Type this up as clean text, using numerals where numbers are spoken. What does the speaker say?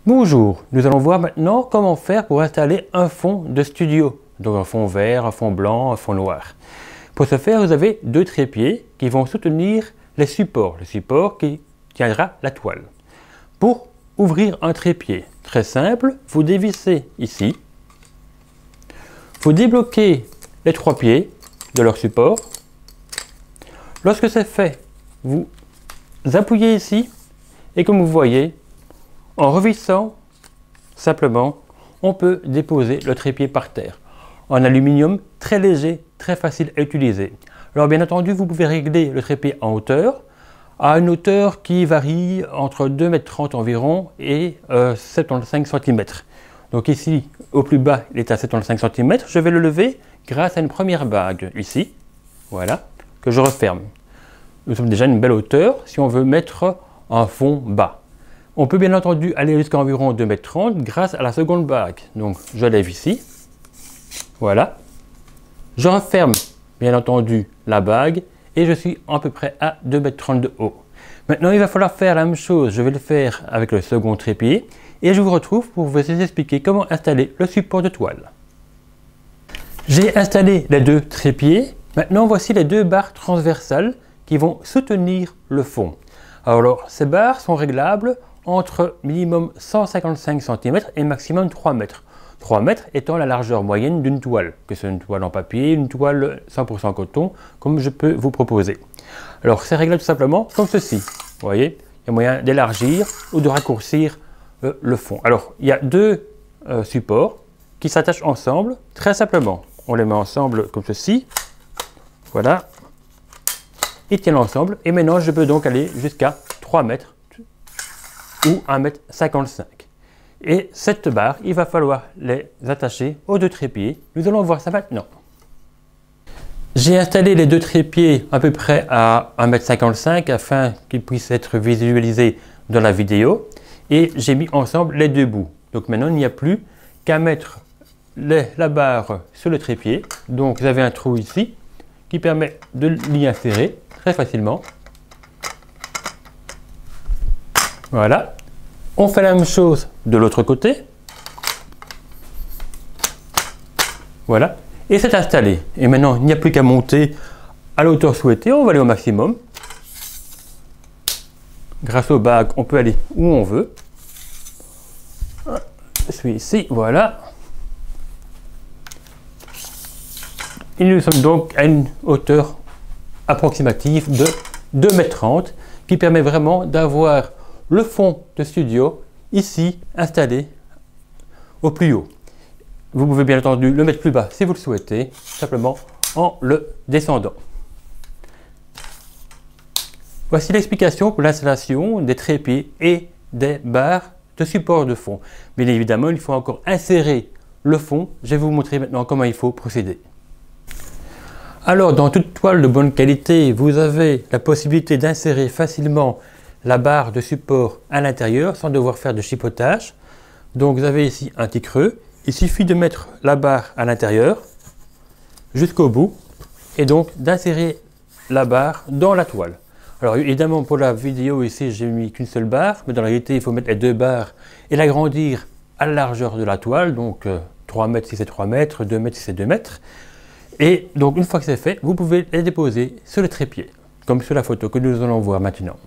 Bonjour, nous allons voir maintenant comment faire pour installer un fond de studio. Donc un fond vert, un fond blanc, un fond noir. Pour ce faire, vous avez deux trépieds qui vont soutenir les supports, le support qui tiendra la toile. Pour ouvrir un trépied, très simple, vous dévissez ici. Vous débloquez les trois pieds de leur support. Lorsque c'est fait, vous appuyez ici et comme vous voyez, en revissant simplement, on peut déposer le trépied par terre. En aluminium, très léger, très facile à utiliser. Alors bien entendu, vous pouvez régler le trépied en hauteur, à une hauteur qui varie entre 2,30 m environ et 75 cm. Donc ici, au plus bas, il est à 75 cm. Je vais le lever grâce à une première bague, ici, voilà, que je referme. Nous sommes déjà à une belle hauteur si on veut mettre un fond bas. On peut bien entendu aller jusqu'à environ 2,30 m grâce à la seconde bague. Donc je lève ici, voilà. Je referme bien entendu la bague et je suis à peu près à 2,30 m de haut. Maintenant il va falloir faire la même chose, je vais le faire avec le second trépied et je vous retrouve pour vous expliquer comment installer le support de toile. J'ai installé les deux trépieds, maintenant voici les deux barres transversales qui vont soutenir le fond. Alors ces barres sont réglables entre minimum 155 cm et maximum 3 mètres. 3 mètres étant la largeur moyenne d'une toile, que ce soit une toile en papier, une toile 100% coton, comme je peux vous proposer. Alors c'est réglable tout simplement comme ceci. Vous voyez, il y a moyen d'élargir ou de raccourcir le fond. Alors il y a deux supports qui s'attachent ensemble très simplement. On les met ensemble comme ceci. Voilà. Ils tiennent ensemble et maintenant je peux donc aller jusqu'à 3 mètres ou 1,55 m. Et cette barre, il va falloir les attacher aux deux trépieds. Nous allons voir ça maintenant. J'ai installé les deux trépieds à peu près à 1,55 m afin qu'ils puissent être visualisés dans la vidéo. Et j'ai mis ensemble les deux bouts. Donc maintenant, il n'y a plus qu'à mettre la barre sur le trépied. Donc vous avez un trou ici qui permet de l'y insérer très facilement. Voilà. On fait la même chose de l'autre côté. Voilà. Et c'est installé. Et maintenant, il n'y a plus qu'à monter à la hauteur souhaitée. On va aller au maximum. Grâce aux bagues, on peut aller où on veut. Je suis ici. Voilà. Et nous sommes donc à une hauteur approximative de 2,30 m qui permet vraiment d'avoir le fond de studio ici installé au plus haut. Vous pouvez bien entendu le mettre plus bas si vous le souhaitez, simplement en le descendant. Voici l'explication pour l'installation des trépieds et des barres de support de fond. Bien évidemment, il faut encore insérer le fond. Je vais vous montrer maintenant comment il faut procéder. Alors, dans toute toile de bonne qualité, vous avez la possibilité d'insérer facilement la barre de support à l'intérieur sans devoir faire de chipotage. Donc vous avez ici un petit creux. Il suffit de mettre la barre à l'intérieur jusqu'au bout et donc d'insérer la barre dans la toile. Alors évidemment pour la vidéo ici j'ai mis qu'une seule barre, mais dans la réalité il faut mettre les deux barres et l'agrandir à la largeur de la toile. Donc 3 mètres si c'est 3 mètres, 2 mètres si c'est 2 mètres. Et donc une fois que c'est fait, vous pouvez les déposer sur le trépied, comme sur la photo que nous allons voir maintenant.